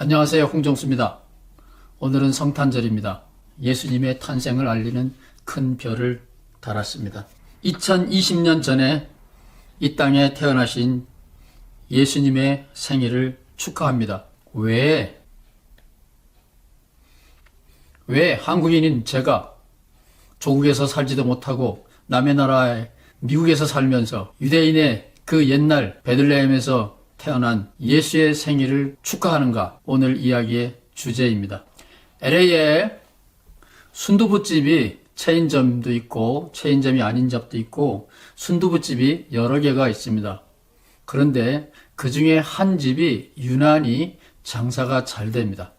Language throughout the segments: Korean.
안녕하세요. 홍정수입니다. 오늘은 성탄절입니다. 예수님의 탄생을 알리는 큰 별을 달았습니다. 2020년 전에 이 땅에 태어나신 예수님의 생일을 축하합니다. 왜 한국인인 제가 조국에서 살지도 못하고 남의 나라에 미국에서 살면서 유대인의 그 옛날 베들레헴에서 태어난 예수의 생일을 축하하는가? 오늘 이야기의 주제입니다. LA에 순두부집이 체인점도 있고 체인점이 아닌 집도 있고 순두부집이 여러 개가 있습니다. 그런데 그 중에 한 집이 유난히 장사가 잘 됩니다.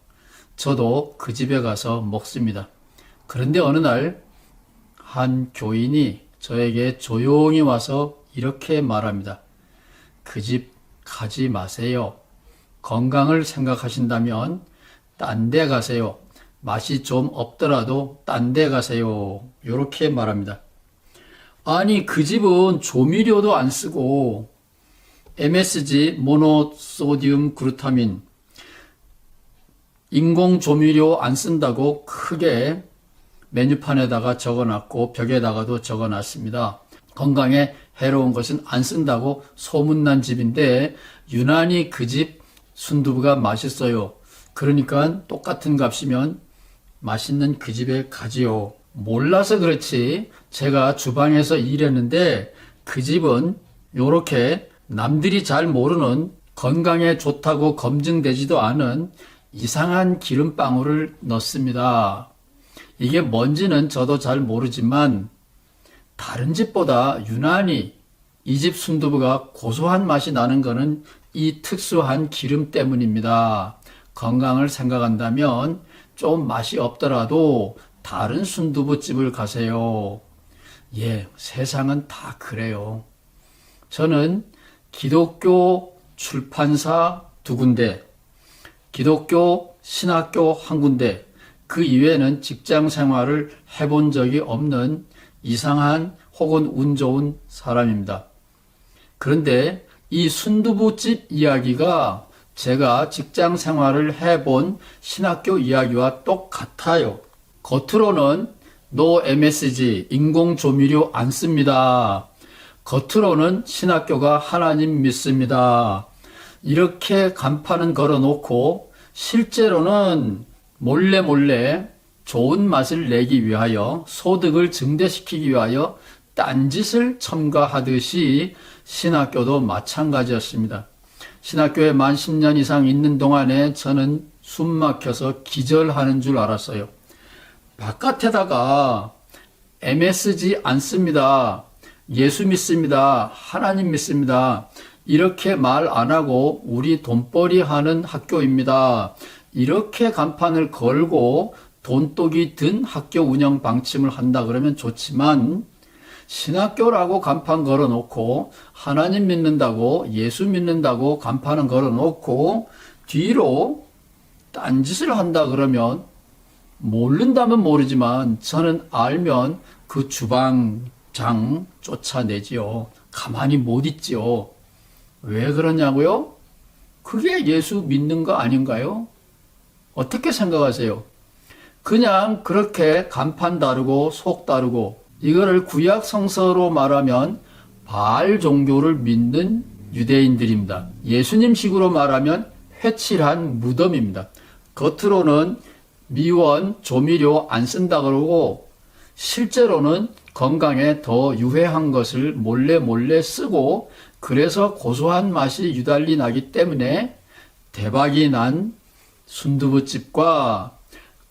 저도 그 집에 가서 먹습니다. 그런데 어느 날 한 교인이 저에게 조용히 와서 이렇게 말합니다. 그 집 가지 마세요. 건강을 생각하신다면 딴 데 가세요. 맛이 좀 없더라도 딴 데 가세요. 이렇게 말합니다. 아니, 그 집은 조미료도 안 쓰고 MSG, 모노소디움 글루타민, 인공 조미료 안 쓴다고 크게 메뉴판에다가 적어놨고 벽에다가도 적어놨습니다. 건강에 해로운 것은 안 쓴다고 소문난 집인데 유난히 그 집 순두부가 맛있어요. 그러니까 똑같은 값이면 맛있는 그 집에 가지요. 몰라서 그렇지 제가 주방에서 일했는데 그 집은 요렇게 남들이 잘 모르는 건강에 좋다고 검증되지도 않은 이상한 기름방울을 넣습니다. 이게 뭔지는 저도 잘 모르지만 다른 집보다 유난히 이 집 순두부가 고소한 맛이 나는 것은 이 특수한 기름 때문입니다. 건강을 생각한다면 좀 맛이 없더라도 다른 순두부집을 가세요. 예, 세상은 다 그래요. 저는 기독교 출판사 2군데, 기독교 신학교 1군데, 그 이외에는 직장 생활을 해본 적이 없는 이상한 혹은 운 좋은 사람입니다. 그런데 이 순두부집 이야기가 제가 직장 생활을 해본 신학교 이야기와 똑같아요. 겉으로는 No MSG, 인공 조미료 안 씁니다. 겉으로는 신학교가 하나님 믿습니다. 이렇게 간판은 걸어놓고 실제로는 몰래 좋은 맛을 내기 위하여 소득을 증대시키기 위하여 딴짓을 첨가하듯이 신학교도 마찬가지였습니다. 신학교에 만 10년 이상 있는 동안에 저는 숨 막혀서 기절하는 줄 알았어요. 바깥에다가 MSG 안 씁니다. 예수 믿습니다. 하나님 믿습니다. 이렇게 말 안 하고 우리 돈벌이 하는 학교입니다. 이렇게 간판을 걸고 돈독이 든 학교 운영 방침을 한다 그러면 좋지만 신학교라고 간판 걸어놓고 하나님 믿는다고 예수 믿는다고 간판은 걸어놓고 뒤로 딴짓을 한다 그러면 모른다면 모르지만 저는 알면 그 주방장 쫓아내지요. 가만히 못 있지요. 왜 그러냐고요? 그게 예수 믿는 거 아닌가요? 어떻게 생각하세요? 그냥 그렇게 간판 다르고 속 다르고 이거를 구약 성서로 말하면 바알 종교를 믿는 유대인들입니다. 예수님식으로 말하면 회칠한 무덤입니다. 겉으로는 미원, 조미료 안 쓴다 그러고 실제로는 건강에 더 유해한 것을 몰래 쓰고 그래서 고소한 맛이 유달리 나기 때문에 대박이 난 순두부집과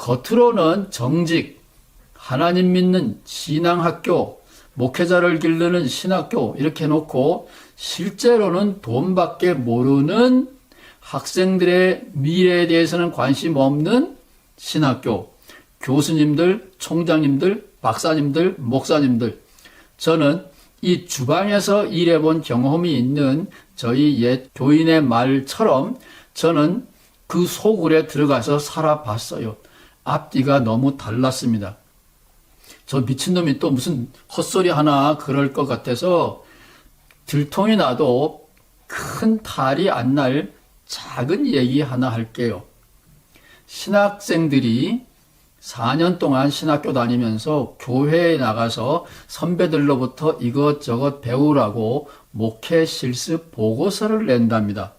겉으로는 정직, 하나님 믿는 신앙학교, 목회자를 기르는 신학교 이렇게 놓고 실제로는 돈밖에 모르는 학생들의 미래에 대해서는 관심 없는 신학교, 교수님들, 총장님들, 박사님들, 목사님들. 저는 이 주방에서 일해본 경험이 있는 저희 옛 교인의 말처럼 저는 그 소굴에 들어가서 살아봤어요. 앞뒤가 너무 달랐습니다. 저 미친놈이 또 무슨 헛소리 하나 그럴 것 같아서 들통이 나도 큰 탈이 안 날 작은 얘기 하나 할게요. 신학생들이 4년 동안 신학교 다니면서 교회에 나가서 선배들로부터 이것저것 배우라고 목회 실습 보고서를 낸답니다.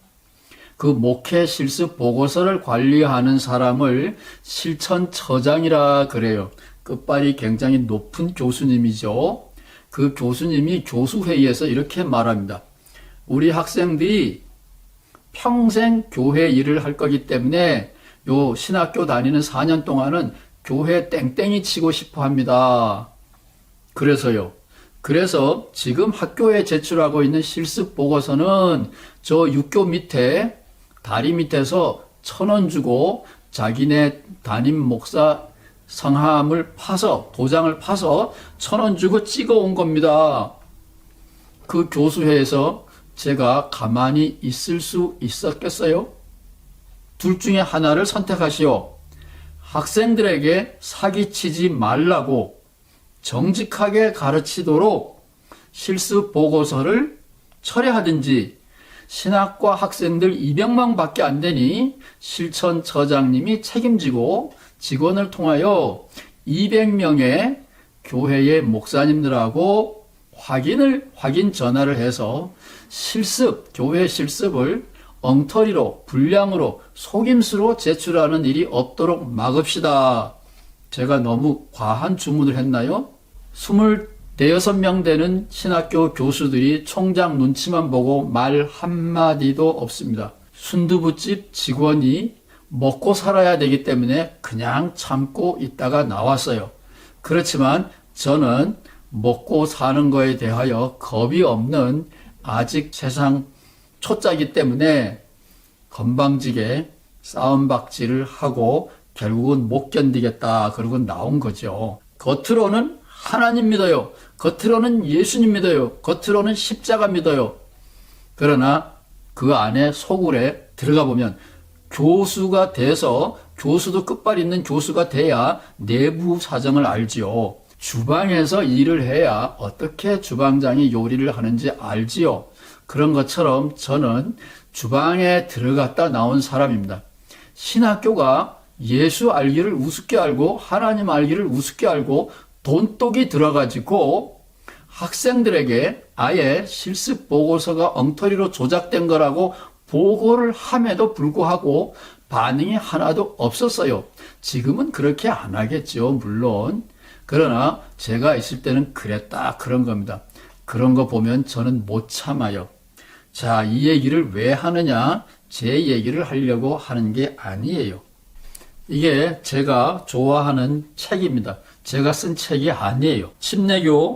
그 목회 실습 보고서를 관리하는 사람을 실천처장이라 그래요. 끝발이 굉장히 높은 교수님이죠. 그 교수님이 교수회의에서 이렇게 말합니다. 우리 학생들이 평생 교회 일을 할 거기 때문에 요 신학교 다니는 4년 동안은 교회 땡땡이 치고 싶어 합니다. 그래서요. 그래서 지금 학교에 제출하고 있는 실습 보고서는 저 육교 밑에 다리 밑에서 1,000원 주고 자기네 담임 목사 성함을 파서 도장을 파서 1,000원 주고 찍어 온 겁니다. 그 교수회에서 제가 가만히 있을 수 있었겠어요? 둘 중에 하나를 선택하시오. 학생들에게 사기치지 말라고 정직하게 가르치도록 실습 보고서를 철회하든지 신학과 학생들 200명 밖에 안 되니 실천처장님이 책임지고 직원을 통하여 200명의 교회의 목사님들하고 확인 전화를 해서 교회 실습을 엉터리로, 불량으로, 속임수로 제출하는 일이 없도록 막읍시다. 제가 너무 과한 주문을 했나요? 26명 되는 신학교 교수들이 총장 눈치만 보고 말 한마디도 없습니다. 순두부집 직원이 먹고 살아야 되기 때문에 그냥 참고 있다가 나왔어요. 그렇지만 저는 먹고 사는 거에 대하여 겁이 없는 아직 세상 초짜이기 때문에 건방지게 싸움박질을 하고 결국은 못 견디겠다 그러고 나온 거죠. 겉으로는 하나님 믿어요. 겉으로는 예수님 믿어요. 겉으로는 십자가 믿어요. 그러나 그 안에 소굴에 들어가 보면 교수가 돼서 교수도 끝발 있는 교수가 돼야 내부 사정을 알지요. 주방에서 일을 해야 어떻게 주방장이 요리를 하는지 알지요. 그런 것처럼 저는 주방에 들어갔다 나온 사람입니다. 신학교가 예수 알기를 우습게 알고 하나님 알기를 우습게 알고 돈독이 들어가지고 학생들에게 아예 실습 보고서가 엉터리로 조작된 거라고 보고를 함에도 불구하고 반응이 하나도 없었어요. 지금은 그렇게 안 하겠죠, 물론. 그러나 제가 있을 때는 그랬다, 그런 겁니다. 그런 거 보면 저는 못 참아요. 자, 이 얘기를 왜 하느냐? 제 얘기를 하려고 하는 게 아니에요. 이게 제가 좋아하는 책입니다. 제가 쓴 책이 아니에요.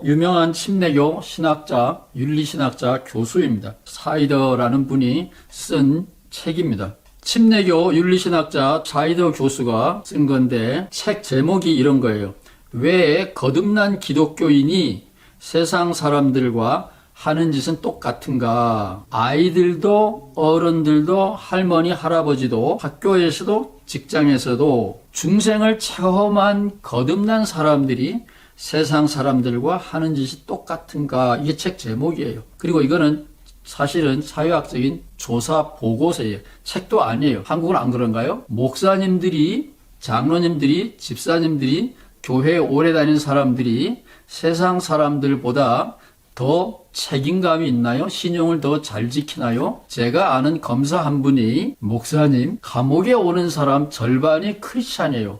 유명한 침례교 신학자, 윤리신학자 교수입니다. 사이더라는 분이 쓴 책입니다. 침례교 윤리신학자 사이더 교수가 쓴 건데 책 제목이 이런 거예요. 왜 거듭난 기독교인이 세상 사람들과 하는 짓은 똑같은가? 아이들도 어른들도 할머니 할아버지도 학교에서도 직장에서도 중생을 체험한 거듭난 사람들이 세상 사람들과 하는 짓이 똑같은가? 이게 책 제목이에요. 그리고 이거는 사실은 사회학적인 조사 보고서예요. 책도 아니에요. 한국은 안 그런가요? 목사님들이, 장로님들이, 집사님들이, 교회에 오래 다닌 사람들이 세상 사람들보다 더 책임감이 있나요? 신용을 더 잘 지키나요? 제가 아는 검사 한 분이 목사님, 감옥에 오는 사람 절반이 크리스찬이에요.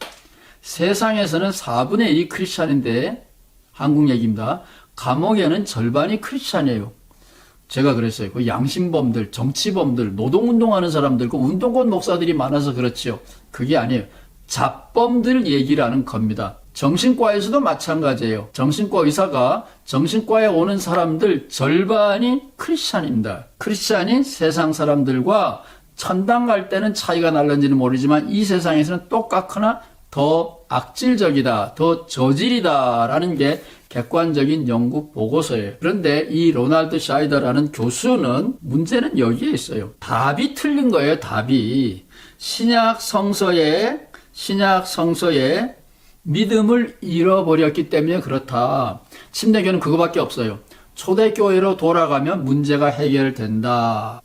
세상에서는 4분의 1이 크리스찬인데 한국 얘기입니다. 감옥에는 절반이 크리스찬이에요. 제가 그랬어요. 그 양심범들, 정치범들, 노동운동하는 사람들, 그 운동권 목사들이 많아서 그렇지요. 그게 아니에요. 잡범들 얘기를 하는 겁니다. 정신과에서도 마찬가지예요. 정신과 의사가 정신과에 오는 사람들 절반이 크리스찬입니다. 크리스찬이 세상 사람들과 천당 갈 때는 차이가 날는지는 모르지만 이 세상에서는 똑같거나 더 악질적이다, 더 저질이다라는 게 객관적인 연구 보고서예요. 그런데 이 로널드 샤이더라는 교수는 문제는 여기에 있어요. 답이 틀린 거예요, 답이. 신약 성서에 믿음을 잃어버렸기 때문에 그렇다. 침례교는 그거밖에 없어요. 초대교회로 돌아가면 문제가 해결된다.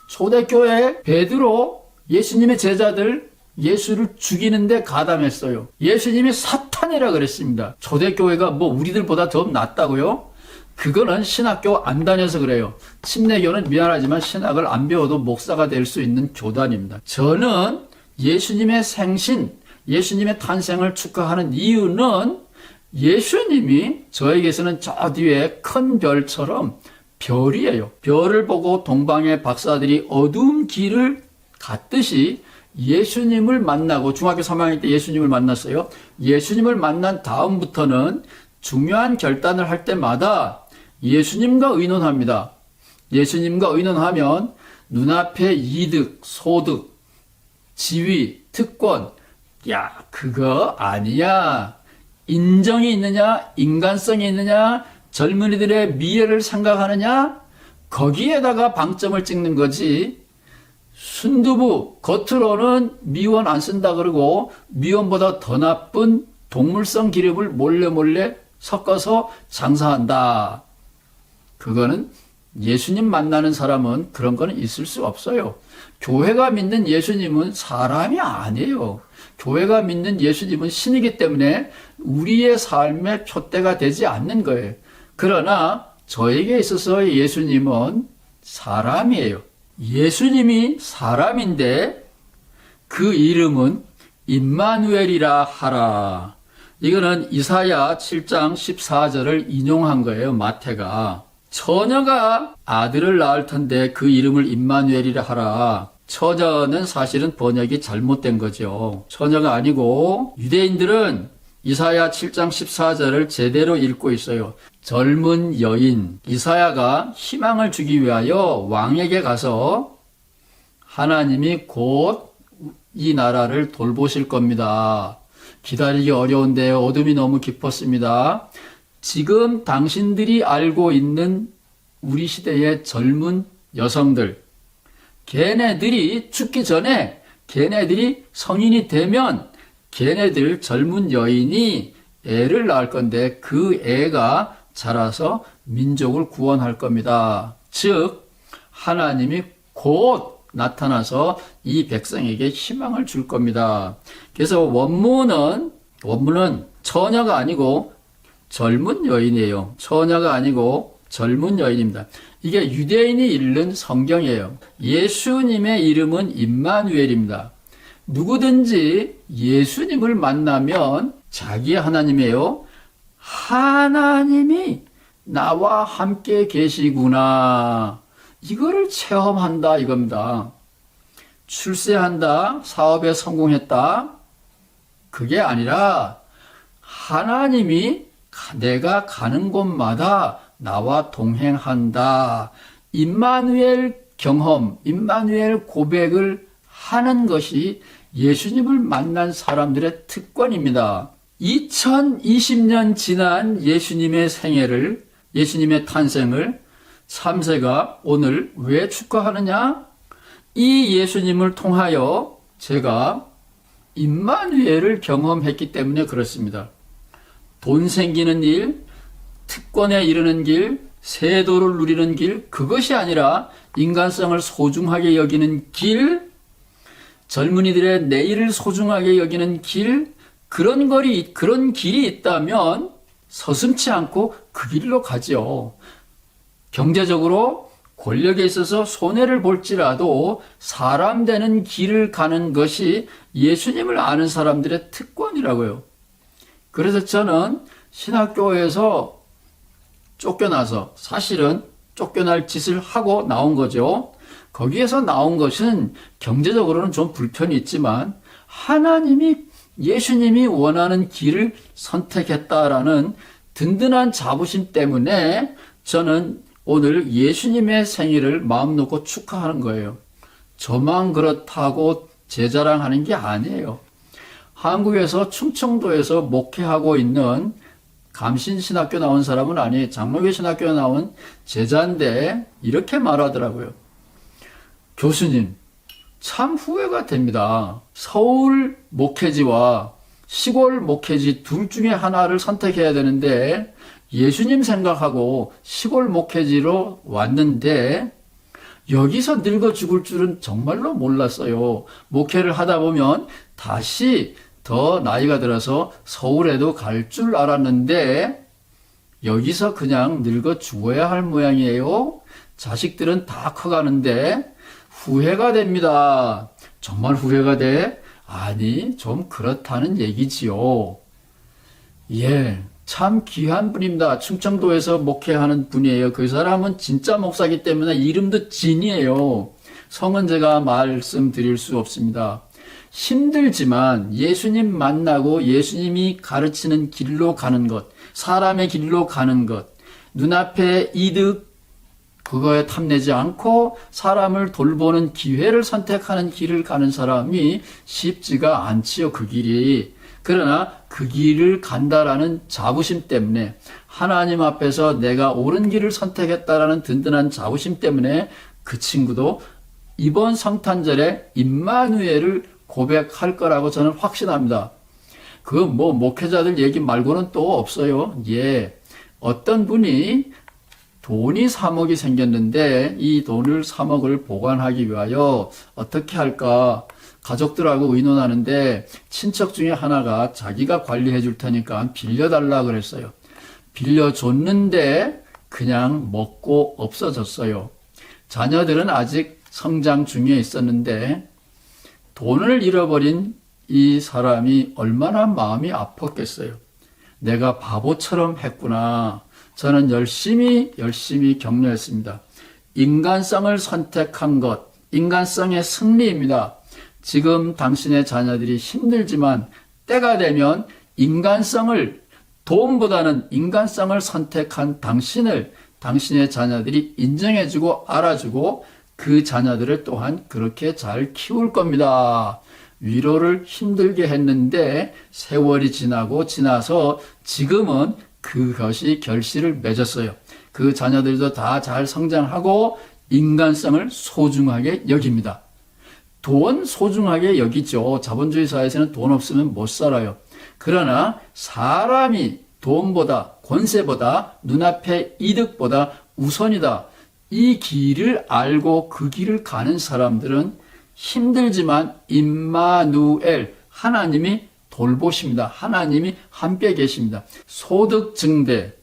초대교회 베드로, 예수님의 제자들, 예수를 죽이는데 가담했어요. 예수님이 사탄이라 그랬습니다. 초대교회가 뭐 우리들보다 더 낫다고요? 그거는 신학교 안 다녀서 그래요. 침례교는 미안하지만 신학을 안 배워도 목사가 될 수 있는 교단입니다. 저는 예수님의 생신, 예수님의 탄생을 축하하는 이유는 예수님이 저에게서는 저 뒤에 큰 별처럼 별이에요. 별을 보고 동방의 박사들이 어두운 길을 갔듯이 예수님을 만나고 중학교 3학년 때 예수님을 만났어요. 예수님을 만난 다음부터는 중요한 결단을 할 때마다 예수님과 의논합니다. 예수님과 의논하면 눈앞에 이득, 소득, 지위, 특권, 야, 그거 아니야. 인정이 있느냐, 인간성이 있느냐, 젊은이들의 미래를 생각하느냐, 거기에다가 방점을 찍는 거지. 순두부, 겉으로는 미원 안 쓴다 그러고 미원보다 더 나쁜 동물성 기름을 몰래 섞어서 장사한다. 그거는 예수님 만나는 사람은 그런 거는 있을 수 없어요. 교회가 믿는 예수님은 사람이 아니에요. 교회가 믿는 예수님은 신이기 때문에 우리의 삶의 푯대가 되지 않는 거예요. 그러나 저에게 있어서 예수님은 사람이에요. 예수님이 사람인데 그 이름은 임마누엘이라 하라. 이거는 이사야 7장 14절을 인용한 거예요. 마태가. 처녀가 아들을 낳을 텐데 그 이름을 임마누엘이라 하라. 처녀는 사실은 번역이 잘못된 거죠. 처녀가 아니고 유대인들은 이사야 7장 14절을 제대로 읽고 있어요. 젊은 여인 이사야가 희망을 주기 위하여 왕에게 가서 하나님이 곧 이 나라를 돌보실 겁니다. 기다리기 어려운데 어둠이 너무 깊었습니다. 지금 당신들이 알고 있는 우리 시대의 젊은 여성들, 걔네들이 죽기 전에 걔네들이 성인이 되면 걔네들 젊은 여인이 애를 낳을 건데 그 애가 자라서 민족을 구원할 겁니다. 즉 하나님이 곧 나타나서 이 백성에게 희망을 줄 겁니다. 그래서 원문은 처녀가 아니고 젊은 여인이에요. 처녀가 아니고 젊은 여인입니다. 이게 유대인이 읽는 성경이에요. 예수님의 이름은 임마누엘입니다. 누구든지 예수님을 만나면 자기 하나님이에요. 하나님이 나와 함께 계시구나. 이거를 체험한다 이겁니다. 출세한다, 사업에 성공했다. 그게 아니라 하나님이 내가 가는 곳마다 나와 동행한다. 임마누엘 경험, 임마누엘 고백을 하는 것이 예수님을 만난 사람들의 특권입니다. 2020년 지난 예수님의 생애를, 예수님의 탄생을 3세가 오늘 왜 축하하느냐? 이 예수님을 통하여 제가 임마누엘을 경험했기 때문에 그렇습니다. 돈 생기는 일, 특권에 이르는 길, 세도를 누리는 길, 그것이 아니라 인간성을 소중하게 여기는 길, 젊은이들의 내일을 소중하게 여기는 길, 그런 길이 있다면 서슴지 않고 그 길로 가죠. 경제적으로 권력에 있어서 손해를 볼지라도 사람 되는 길을 가는 것이 예수님을 아는 사람들의 특권이라고요. 그래서 저는 신학교에서 쫓겨나서 사실은 쫓겨날 짓을 하고 나온 거죠. 거기에서 나온 것은 경제적으로는 좀 불편이 있지만 예수님이 원하는 길을 선택했다라는 든든한 자부심 때문에 저는 오늘 예수님의 생일을 마음 놓고 축하하는 거예요. 저만 그렇다고 제 자랑하는 게 아니에요. 한국에서 충청도에서 목회하고 있는 감신신학교 나온 사람은 아니에요. 장로교 신학교 나온 제자인데 이렇게 말하더라고요. 교수님, 참 후회가 됩니다. 서울 목회지와 시골 목회지 둘 중에 하나를 선택해야 되는데 예수님 생각하고 시골 목회지로 왔는데 여기서 늙어 죽을 줄은 정말로 몰랐어요. 목회를 하다 보면 다시 더 나이가 들어서 서울에도 갈 줄 알았는데 여기서 그냥 늙어 죽어야 할 모양이에요. 자식들은 다 커가는데 후회가 됩니다. 정말 후회가 돼? 아니, 좀 그렇다는 얘기지요. 예, 참 귀한 분입니다. 충청도에서 목회하는 분이에요. 그 사람은 진짜 목사기 때문에 이름도 진이에요. 성은 제가 말씀드릴 수 없습니다. 힘들지만 예수님 만나고 예수님이 가르치는 길로 가는 것, 사람의 길로 가는 것, 눈앞에 이득, 그거에 탐내지 않고 사람을 돌보는 기회를 선택하는 길을 가는 사람이 쉽지가 않지요, 그 길이. 그러나 그 길을 간다라는 자부심 때문에, 하나님 앞에서 내가 옳은 길을 선택했다라는 든든한 자부심 때문에 그 친구도 이번 성탄절에 임마누엘을 고백할 거라고 저는 확신합니다. 그 목회자들 얘기 말고는 또 없어요. 예. 어떤 분이 돈이 3억이 생겼는데 이 돈을 3억을 보관하기 위하여 어떻게 할까 가족들하고 의논하는데 친척 중에 하나가 자기가 관리해 줄 테니까 빌려달라 그랬어요. 빌려줬는데 그냥 먹고 없어졌어요. 자녀들은 아직 성장 중에 있었는데 돈을 잃어버린 이 사람이 얼마나 마음이 아팠겠어요. 내가 바보처럼 했구나. 저는 열심히 격려했습니다. 인간성을 선택한 것, 인간성의 승리입니다. 지금 당신의 자녀들이 힘들지만 때가 되면 돈보다는 인간성을 선택한 당신의 자녀들이 인정해주고 알아주고 그 자녀들을 또한 그렇게 잘 키울 겁니다. 위로를 힘들게 했는데 세월이 지나서 지금은 그것이 결실을 맺었어요. 그 자녀들도 다 잘 성장하고 인간성을 소중하게 여깁니다. 돈 소중하게 여기죠. 자본주의 사회에서는 돈 없으면 못 살아요. 그러나 사람이 돈보다, 권세보다, 눈앞의 이득보다 우선이다. 이 길을 알고 그 길을 가는 사람들은 힘들지만 임마누엘, 하나님이 돌보십니다. 하나님이 함께 계십니다. 소득 증대,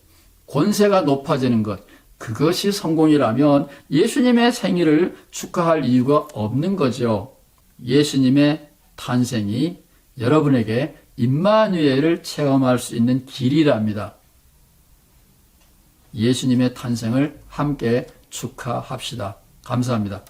권세가 높아지는 것, 그것이 성공이라면 예수님의 생일을 축하할 이유가 없는 거죠. 예수님의 탄생이 여러분에게 임마누엘을 체험할 수 있는 길이랍니다. 예수님의 탄생을 함께 축하합시다. 감사합니다.